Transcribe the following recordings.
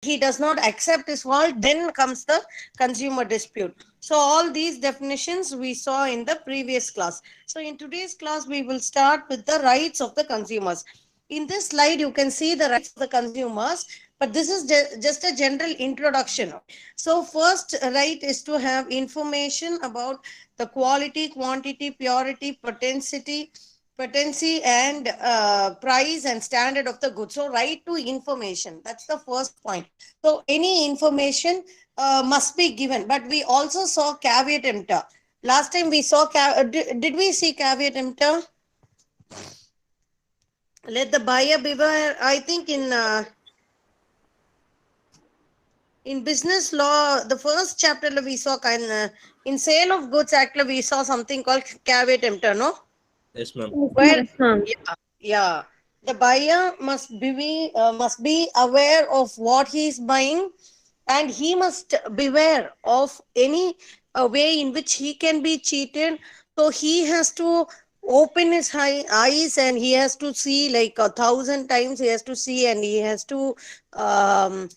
he does not accept his fault, then comes the consumer dispute. So all these definitions we saw in the previous class. So in today's class, we will start with the rights of the consumers. In this slide, you can see the rights of the consumers, but this is just a general introduction. So first right is to have information about the quality, quantity, purity, potency, and price and standard of the good. So right to information, that's the first point. So any information must be given, but we also saw caveat emptor. Last time we saw did we see caveat emptor? Let the buyer beware. I think in business law, the first chapter we saw in sale of goods act we saw something called caveat emptor, no? Yes, ma'am. Yes, Where, ma'am. Yes, ma'am. yeah, the buyer must be aware of what he is buying, and he must beware of any way in which he can be cheated. So he has to open his eyes, and he has to see like 1,000 times. He has to see, and he has to um,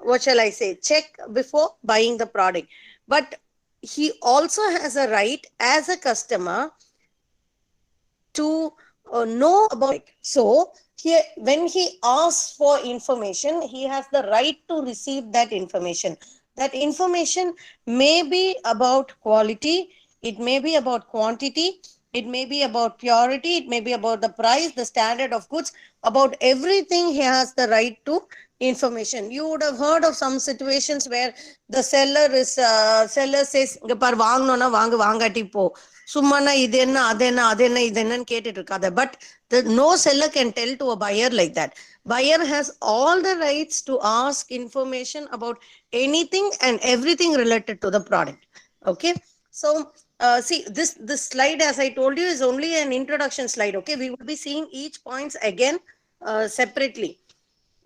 what shall I say, check before buying the product. But he also has a right as a customer to know about it. So here, when he asks for information, he has the right to receive that information. That information may be about quality, it may be about quantity, it may be about purity, it may be about the price, the standard of goods. About everything, he has the right to information. You would have heard of some situations where the seller says, "இங்க பாரு, வாங்கணும்னா வாங்கு, வாங்காட்டி போ." சும்மானா இது என்ன அது என்ன அது என்ன இது என்னன்னு கேட்டுட்டு இருக்காத. But no seller can tell to a buyer like that. Buyer has all the rights to ask information about anything and everything related to the product. Okay, so see, this slide, as I told you, is only an introduction slide. Okay, we will be seeing each points again separately.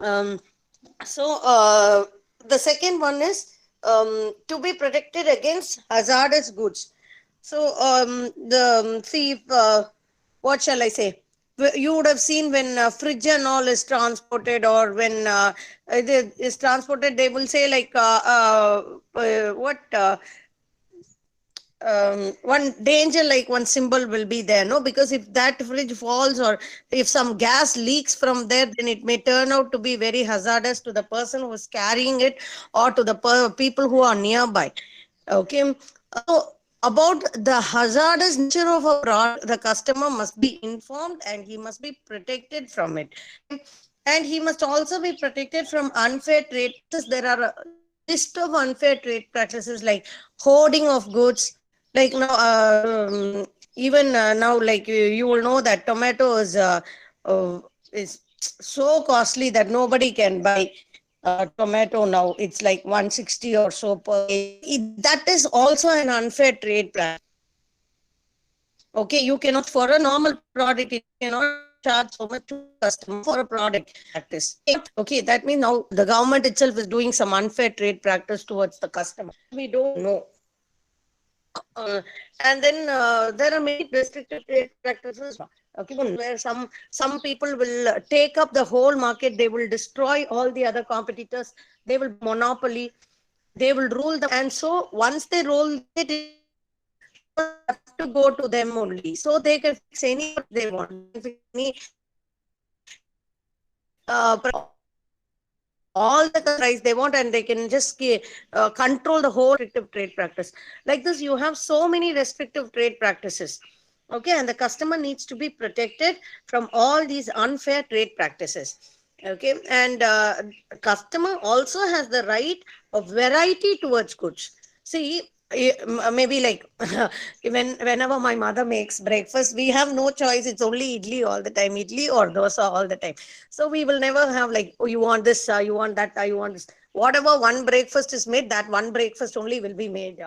um, so the second one is to be protected against hazardous goods. So the see if, what shall I say? You would have seen when fridge and all is transported, or when it is transported, they will say like what one danger, like one symbol will be there, no? Because if that fridge falls, or if some gas leaks from there, then it may turn out to be very hazardous to the person who is carrying it, or to the people who are nearby. Okay, so about the hazardous nature of a product, the customer must be informed, and he must be protected from it. And he must also be protected from unfair trade practices. There are a list of unfair trade practices like hoarding of goods. Like now, even now, like you will know that tomato is so costly that nobody can buy tomato now. It's like 160 or so per kg. That is also an unfair trade practice. Okay, you cannot, for a normal product, you cannot charge so much to a customer for a product practice. Okay, that means now the government itself is doing some unfair trade practice towards the customer. We don't know. Uh, and then there are many restrictive trade practices. Okay, where some people will take up the whole market. They will destroy all the other competitors. They will monopoly. They will rule them. And so once they roll the market, it have to go to them only. So they can fix any price they want. They can fix any all the price they want, and they can just control the whole restrictive trade practice. Like this, you have so many restrictive trade practices. Okay, and the customer needs to be protected from all these unfair trade practices. Okay, and customer also has the right of variety towards goods. See, maybe like whenever my mother makes breakfast, we have no choice. It's only idli all the time, idli or dosa all the time. So we will never have like, oh, you want this, you want that, you want this. Whatever one breakfast is made, that one breakfast only will be made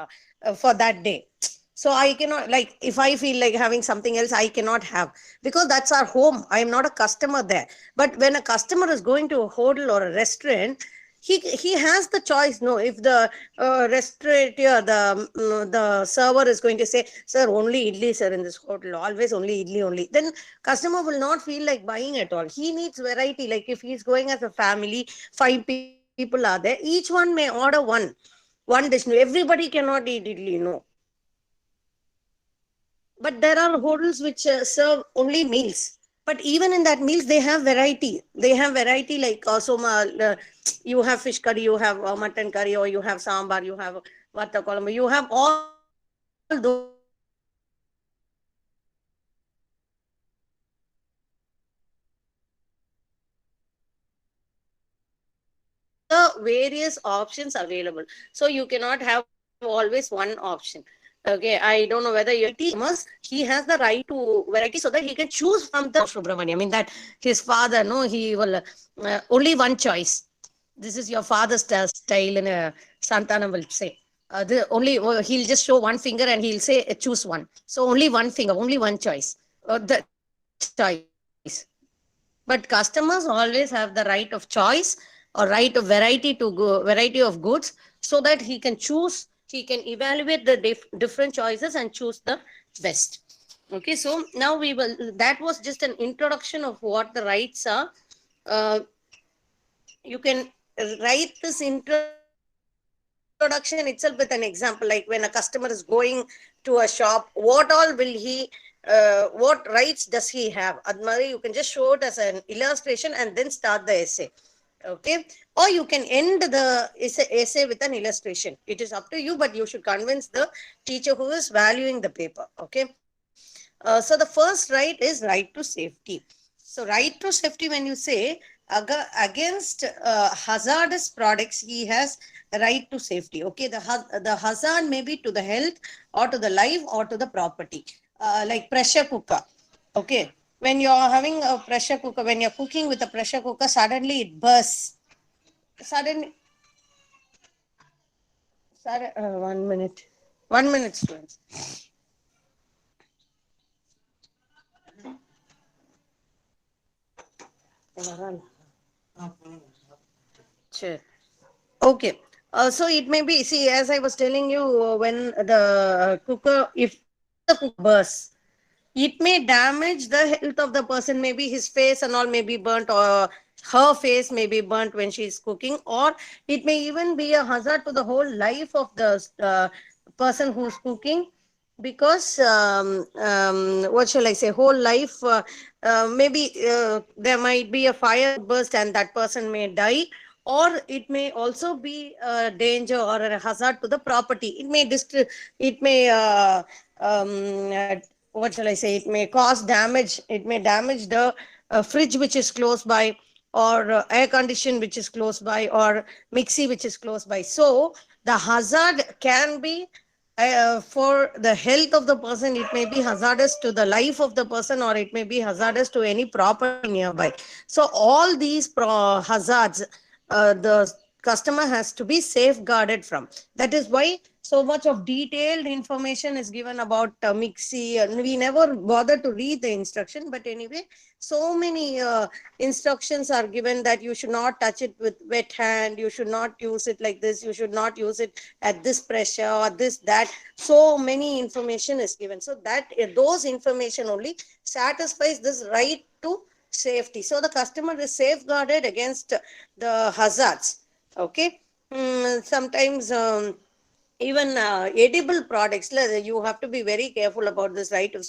for that day. So I cannot, like, if I feel like having something else, I cannot have, because that's our home. I am not a customer there. But when a customer is going to a hotel or a restaurant, he has the choice. No, if the restaurateur, the server is going to say, "Sir, only idli, sir, in this hotel, always only idli only," then customer will not feel like buying at all. He needs variety. Like if he's going as a family, 5 people people are there. Each one may order one dish. Everybody cannot eat idli, no. But there are hotels which serve only meals. But even in that meals, they have variety. They have variety like you have fish curry, you have mutton curry, or you have sambar, you have vata kolambu. You have all those varieties in that hotel. So that is why the various options available. So you cannot have always one option. Okay, I don't know whether you customers, he has the right to variety so that he can choose from the Subramaniam. I mean that his father, no, he will only one choice. This is your father's style in a Santanam will say. The only he'll just show one finger and he'll say choose one. So only one finger, only one choice. That's the choice. But customers always have the right of choice or right of variety of goods so that he can choose, he can evaluate the different choices and choose the best. Okay, so now we will, that was just an introduction of what the rights are. Uh, you can write this introduction itself with an example, like when a customer is going to a shop, what all will he what rights does he have? Admari, you can just show it as an illustration and then start the essay. Okay, or you can end the essay with an illustration. It is up to you, but you should convince the teacher who is valuing the paper. Okay, so the first right is right to safety. So right to safety, when you say against hazardous products, he has right to safety. Okay, the hazard may be to the health or to the life or to the property. Like pressure cooker. Okay, when you're having a pressure cooker, when you're cooking with a pressure cooker, suddenly it bursts. Suddenly, 1 minute. 1 minute, students. Sure. Okay. So it may be, see, as I was telling you, when the cooker, if the cooker bursts, it may damage the health of the person. Maybe his face and all may be burnt, or her face may be burnt when she is cooking, or it may even be a hazard to the whole life of the person who's cooking, because what shall I say, whole life, maybe there might be a fire outburst and that person may die, or it may also be a danger or a hazard to the property. It may what shall I say, it may cause damage. It may damage the fridge which is close by, or air condition which is close by, or mixie which is close by. So the hazard can be for the health of the person. It may be hazardous to the life of the person, or it may be hazardous to any property nearby. So all these hazards, the customer has to be safeguarded from. That is why so much of detailed information is given about mixie, and we never bother to read the instruction, but anyway, so many instructions are given that you should not touch it with wet hand, you should not use it like this, you should not use it at this pressure or this that. So many information is given, so that those information only satisfies this right to safety. So the customer is safeguarded against the hazards. Okay. Sometimes even edible products, you have to be very careful about this right of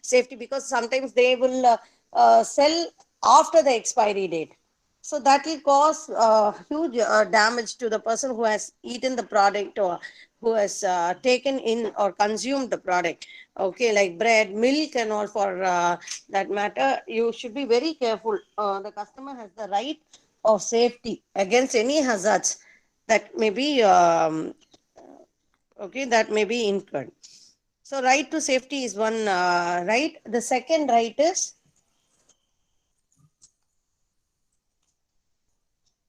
safety, because sometimes they will sell after the expiry date. So that will cause huge damage to the person who has eaten the product, or who has taken in or consumed the product. Okay, like bread, milk, and all, for that matter, you should be very careful. The customer has the right of safety against any hazards that may be okay, that may be incurred. So right to safety is one right. The second right is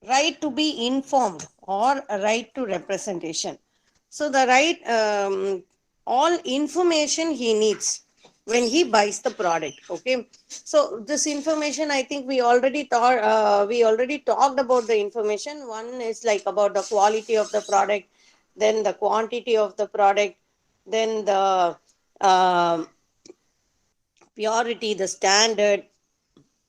right to be informed, or a right to representation. So the right, all information he needs when he buys the product. Okay, so this information, I think we already talked about the information. One is like about the quality of the product, then the quantity of the product, then the um purity, the standard,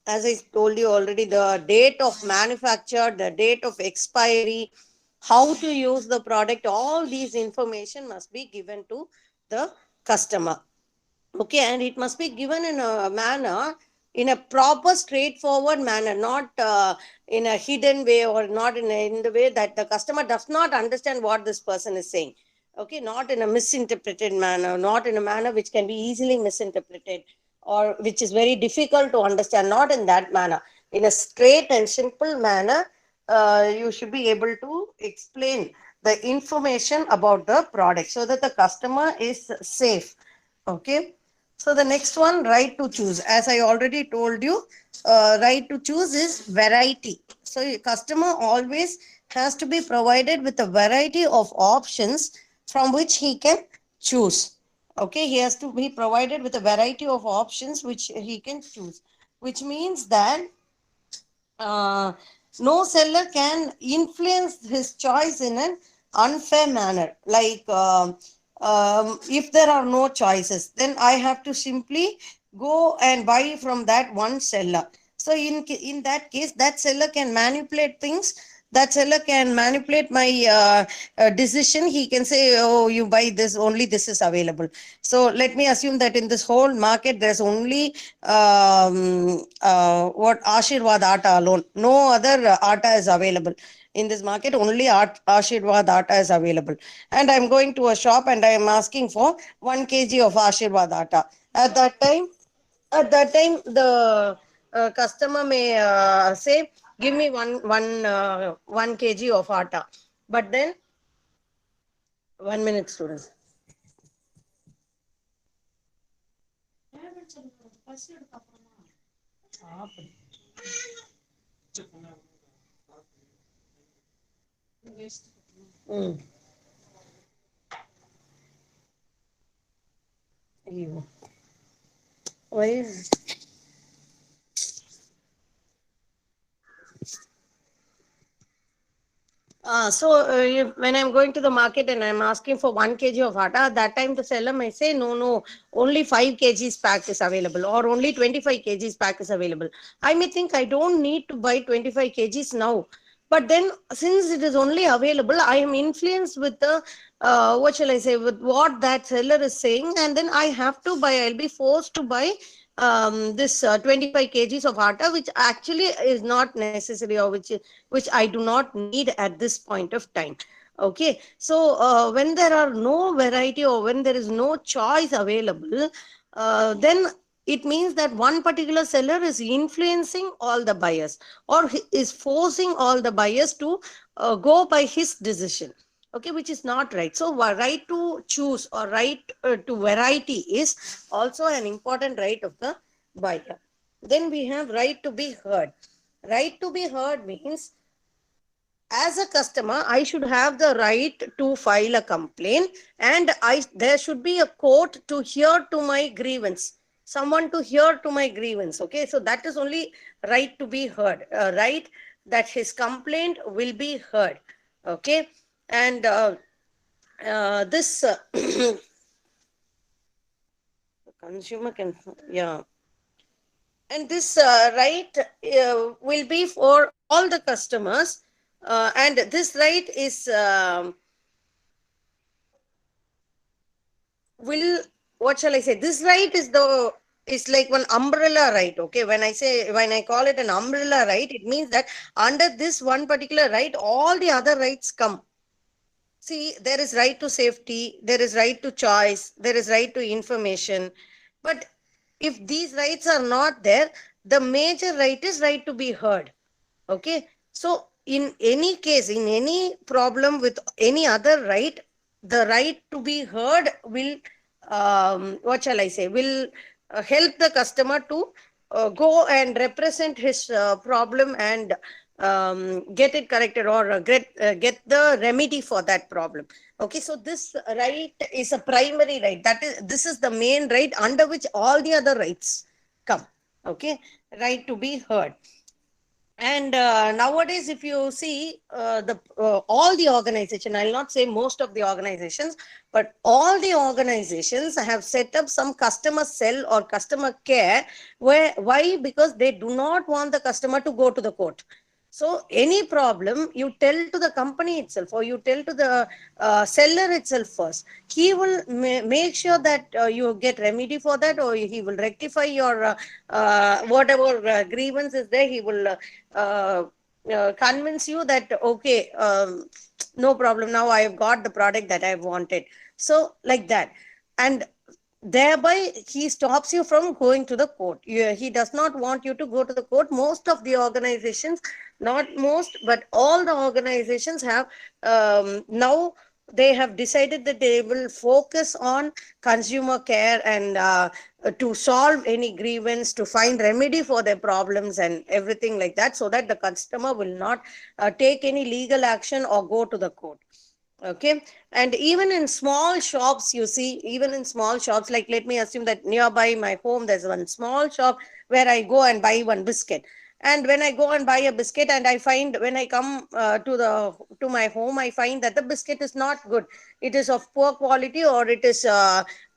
as I told you already, the date of manufacture, the date of expiry, how to use the product, all these information must be given to the customer. Okay, and it must be given in a manner, in a proper straightforward manner, not in a hidden way, or not in the way that the customer does not understand what this person is saying. Okay, not in a misinterpreted manner, not in a manner which can be easily misinterpreted, or which is very difficult to understand, not in that manner. In a straight and simple manner, you should be able to explain the information about the product so that the customer is safe. Okay, so the next one, right to choose. As I already told you, right to choose is variety. So customer always has to be provided with a variety of options from which he can choose. Okay, he has to be provided with a variety of options which he can choose, which means that uh, no seller can influence his choice in an unfair manner. Like if there are no choices, then I have to simply go and buy from that one seller. So in that case, that seller can manipulate things. That seller can manipulate my decision. He can say, oh, you buy this, only this is available. So let me assume that in this whole market there's only what Ashirwad Atta alone, no other atta is available in this market. Only Ashirwad Atta is available, and I'm going to a shop and I am asking for 1 kg of Ashirwad Atta. At that time the customer may say, give me 1 kg of atta. But then, 1 minute, students. Mm. ஐயோ. Why is when I'm going to the market and I'm asking for 1 kg of atta, at that time the seller may say, no, no, only 5 kgs pack is available, or only 25 kgs pack is available. I may think I don't need to buy 25 kgs now. But then, since it is only available, I am influenced with the, what shall I say, with what that seller is saying, and then I have to buy, I'll be forced to buy this 25 kgs of atta, which actually is not necessary, or which I do not need at this point of time. Okay, so when there are no variety, or when there is no choice available, then it means that one particular seller is influencing all the buyers, or is forcing all the buyers to go by his decision. Okay, which is not right. So right to choose, or right to variety is also an important right of the buyer. Then we have right to be heard. Right to be heard means, as a customer, I should have the right to file a complaint, and there should be a court to hear to my grievance, someone to hear to my grievance. Okay, so that is only right to be heard, right that his complaint will be heard. Okay, and this consumer can, yeah, and this right will be for all the customers, and this right is will, what shall I say, this right is the, is like one umbrella right. Okay, when I call it an umbrella right, it means that under this one particular right, all the other rights come. See, there is right to safety, there is right to choice, there is right to information. But if these rights are not there, the major right is right to be heard. Okay, so in any case, in any problem with any other right, the right to be heard will, what shall I say, will help the customer to go and represent his problem, and get it corrected, or get the remedy for that problem. Okay, so this right is a primary right. That is, this is the main right under which all the other rights come. Okay, right to be heard. And nowadays, if you see the all the organization, I'll not say most of the organizations, but all the organizations have set up some customer cell or customer care. Where why? Because they do not want the customer to go to the court. So any problem, you tell to the company itself, or you tell to the seller itself first. He will make sure that you get remedy for that, or he will rectify your whatever grievance is there. He will uh, convince you that okay, no problem. Now I have got the product that I wanted. So like that, and thereby he stops you from going to the court. He does not want you to go to the court. Most of the organizations, not most but all the organizations have now they have decided that they will focus on consumer care, and to solve any grievance, to find remedy for their problems and everything like that, so that the customer will not take any legal action or go to the court. Okay. And even in small shops, you see, even in small shops, like let me assume that nearby my home there's one small shop where I go and buy one biscuit. And when I go and buy a biscuit, and I find, when I come to my home, I find that the biscuit is not good. It is of poor quality, or it is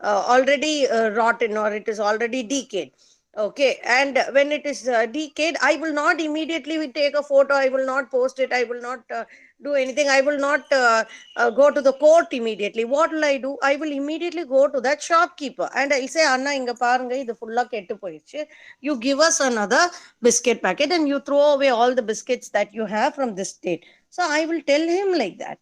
already rotten, or it is already decayed. Okay. And when it is decayed, I will not immediately take a photo, I will not post it, I will not do anything, I will not go to the court immediately. What will I do? I will immediately go to that shopkeeper and I'll say, Anna, inga parunga, idu fulla kettu poiruchu. You give us another biscuit packet and you throw away all the biscuits that you have from this date. So I will tell him like that.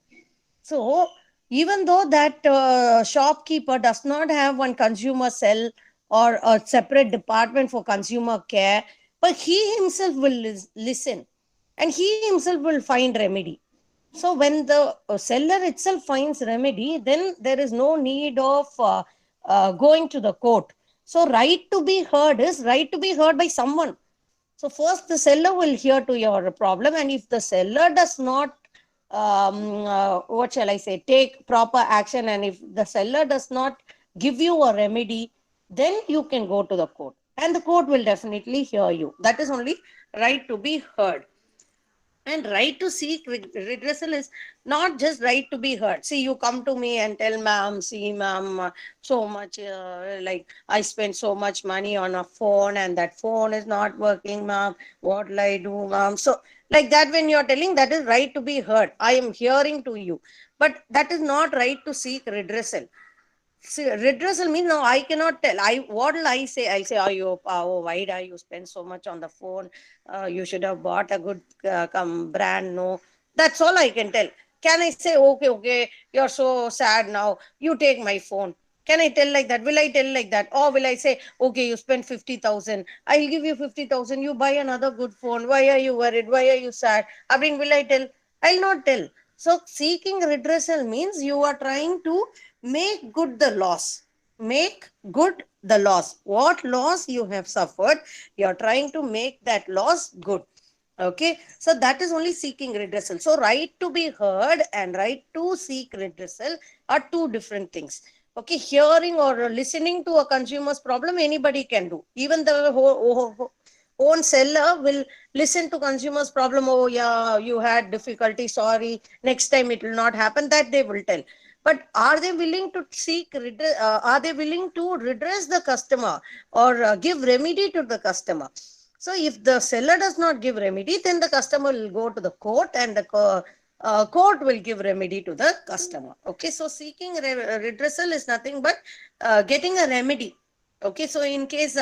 So even though that shopkeeper does not have one consumer cell or a separate department for consumer care, but he himself will listen, and he himself will find remedy. So when the seller itself finds remedy, then there is no need of going to the court. So right to be heard is right to be heard by someone. So first the seller will hear to your problem, and if the seller does not, what shall I say, take proper action, and if the seller does not give you a remedy, then you can go to the court, and the court will definitely hear you. That is only right to be heard. And right to seek redressal is not just right to be heard. See, you come to me and tell, ma'am, see, ma'am, so much, like I spent so much money on a phone and that phone is not working, ma'am. What will I do, ma'am? So, like that, when you're telling, that is right to be heard. I am hearing to you. But that is not right to seek redressal. See, redressal means, no, I cannot tell. I What will I say? I say, oh, why do you spend so much on the phone? You should have bought a good brand. No, that's all I can tell. Can I say, okay, you're so sad now. You take my phone. Can I tell like that? Will I tell like that? Or will I say, okay, you spent 50,000. I'll give you 50,000. You buy another good phone. Why are you worried? Why are you sad? I mean, will I tell? I'll not tell. So seeking redressal means you are trying to make good the loss. Make good the loss. What loss you have suffered, you are trying to make that loss good. Okay, so that is only seeking redressal. So right to be heard and right to seek redressal are two different things. Okay, hearing or listening to a consumer's problem, anybody can do. Even the own seller will listen to consumers problem. Oh yeah, you had difficulty, sorry, next time it will not happen, that they will tell. But are they willing to are they willing to redress the customer, or give remedy to the customer? So if the seller does not give remedy, then the customer will go to the court, and the court will give remedy to the customer. Okay, so seeking redressal is nothing but getting a remedy. Okay, so in case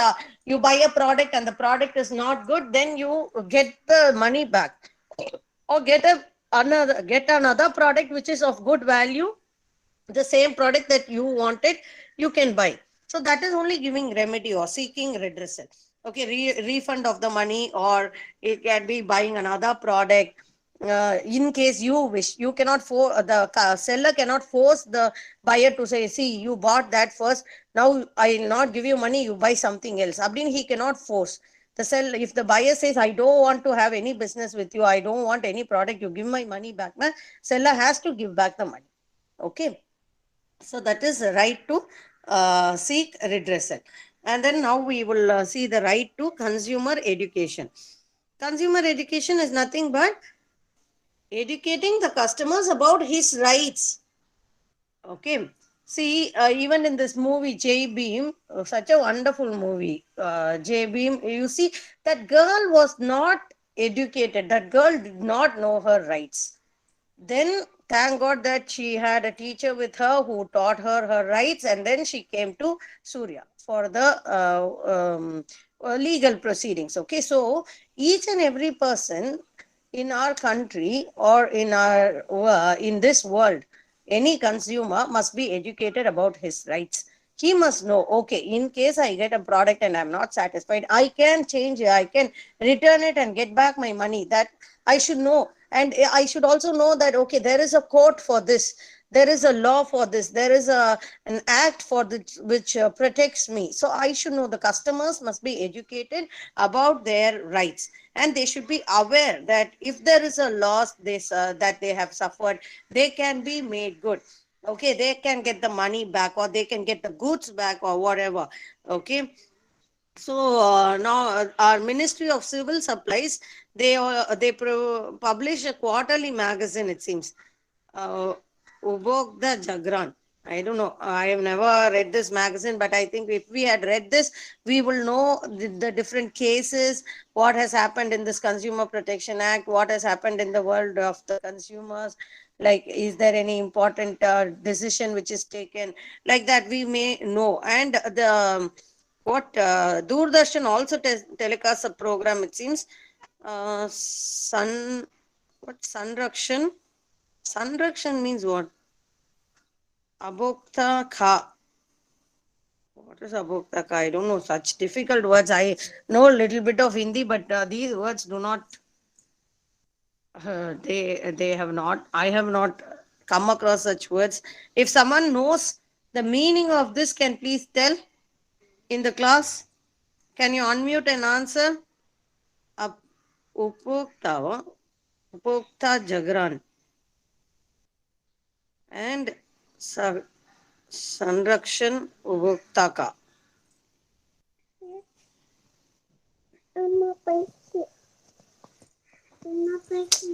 you buy a product and the product is not good, then you get the money back, or get another product which is of good value, the same product that you wanted, you can buy. So that is only giving remedy or seeking redressal. Okay, refund of the money, or it can be buying another product. In case you wish, you cannot seller cannot force the buyer to say, see, you bought that first, now I will not give you money, you buy something else. Abdin, he cannot force the seller. If the buyer says, I don't want to have any business with you, I don't want any product, you give my money back, na, seller has to give back the money. Okay, so that is the right to seek redressal. And then now we will see the right to consumer education. Consumer education is nothing but educating the customers about his rights. Okay. See, even in this movie, J Beam, such a wonderful movie. J Beam, you see, that girl was not educated. That girl did not know her rights. Then, thank God that she had a teacher with her who taught her her rights, and then she came to Surya for the legal proceedings. Okay, so each and every person in our country or in our in this world, any consumer must be educated about his rights. He must know, okay, in case I get a product and I'm not satisfied, I can change it, I can return it and get back my money. That I should know. And I should also know that, okay, there is a court for this, there is a law for this, there is an act for this which protects me. So I should know. The customers must be educated about their rights, and they should be aware that if there is a loss that they have suffered, they can be made good. Okay, they can get the money back, or they can get the goods back, or whatever. Okay, so now our Ministry of Civil Supplies, they publish a quarterly magazine, it seems. uh, Ubogda Jagran. I don't know. I have never read this magazine, but I think if we had read this, we will know the different cases, what has happened in this Consumer Protection Act, what has happened in the world of the consumers. Like, is there any important decision which is taken? Like that, we may know. And the what Doordarshan also telecasts a program, it seems. What Sanrakshan? Sanrakshan means what? Abhokta Kha. What is Abhokta Kha? I don't know such difficult words. I know a little bit of Hindi, but these words do not. They have not. I have not come across such words. If someone knows the meaning of this, can please tell in the class. Can you unmute and answer? Up, Upokta, Upokta Jagran and Sa- Sanrakshan Upokta Ka.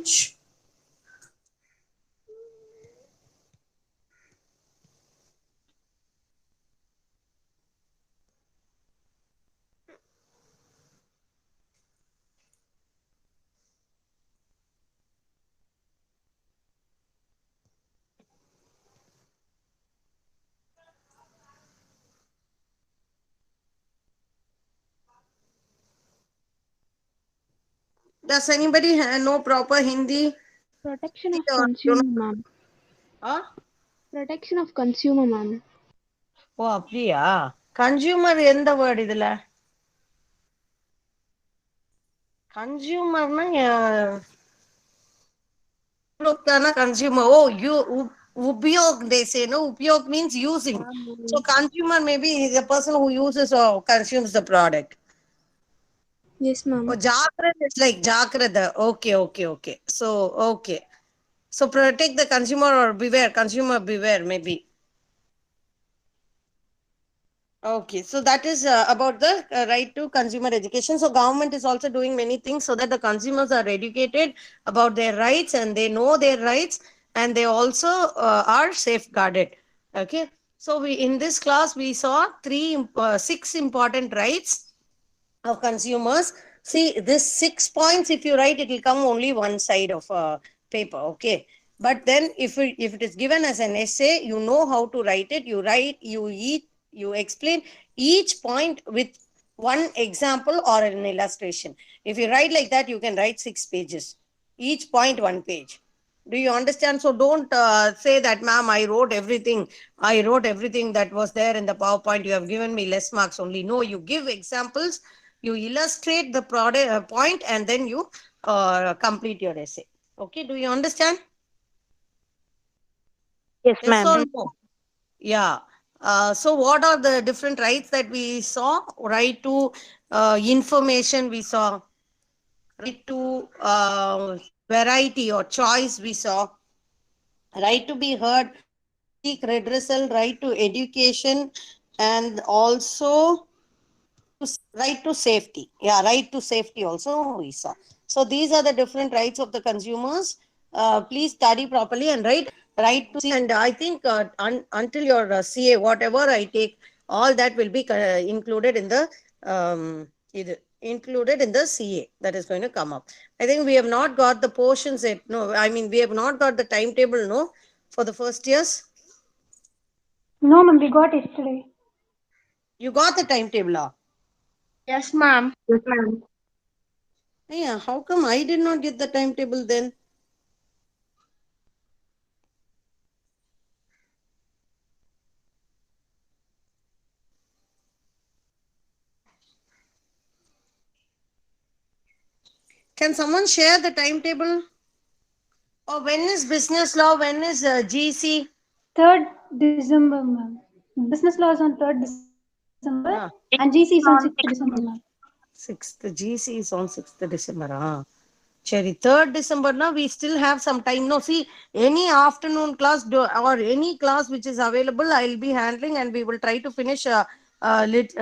Shh. Does anybody know proper Hindi? Protection of Or do consumer, not? ma'am. Huh? Protection of consumer, ma'am. ஓ அப்படியா? Consumer எந்த word இதுல? கன்சியூமர்னா consumer. Oh, upyog, they say. No, upyog means using. So consumer maybe is a person who uses or consumes the product. Yes, Oh, ma'am. Jagrad is like Jagrada. Okay, okay, okay. So, okay. So protect the consumer or beware, consumer beware, maybe. Okay, so that is about the right to consumer education. So government is also doing many things so that the consumers are educated about their rights and they know their rights, and they also are safeguarded. Okay, so we in this class we saw six important rights of consumers. See, this 6 points, if you write, it will come only one side of paper. Okay. But then if it is given as an essay, you know how to write it. You write, you explain each point with one example or an illustration. If you write like that, you can write 6 pages. Each point, one page. Do you understand? So don't say that, ma'am, I wrote everything. I wrote everything that was there in the PowerPoint. You have given me less marks only. No, you give examples, you illustrate the product point, and then you complete your essay. Okay, do you understand? Yes, Yes ma'am. or no? Yeah. So what are the different rights that we saw? Right to information, we saw. Right to variety or choice, we saw. Right to be heard, right to seek redressal, right to education, and also right to safety. Yeah, right to safety also we saw. So these are the different rights of the consumers. Please study properly and write to see. And I think until your CA, whatever I take, all that will be included in the included in the CA that is going to come up. I think we have not got the portions yet. No, I mean we have not got the timetable. No, for the first years. No, ma'am, we got yesterday. You got the timetable. Yes, ma'am. Yes, ma'am. Yeah, how come I did not get the timetable then? Can someone share the timetable? Or when is business law? When is GC? 3rd December, ma'am. Business law is on 3rd December and Ah, GC is on 6th December, ma'am. 6th. GC is on 6th December. Ah. Cherry, 3rd December, now we still have some time. No, see, any afternoon class or any class which is available, I'll be handling and we will try to finish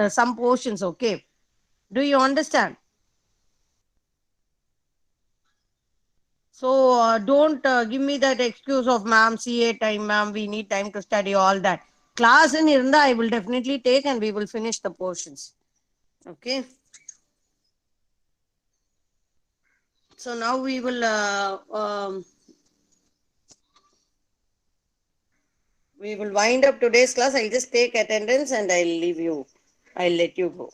some portions, okay? Do you understand? So don't give me that excuse of ma'am, CA time, ma'am, we need time to study all that. Class in Irunda, I will definitely take and we will finish the portions. Okay. So now we will wind up today's class. I'll just take attendance and I'll leave you. I'll let you go.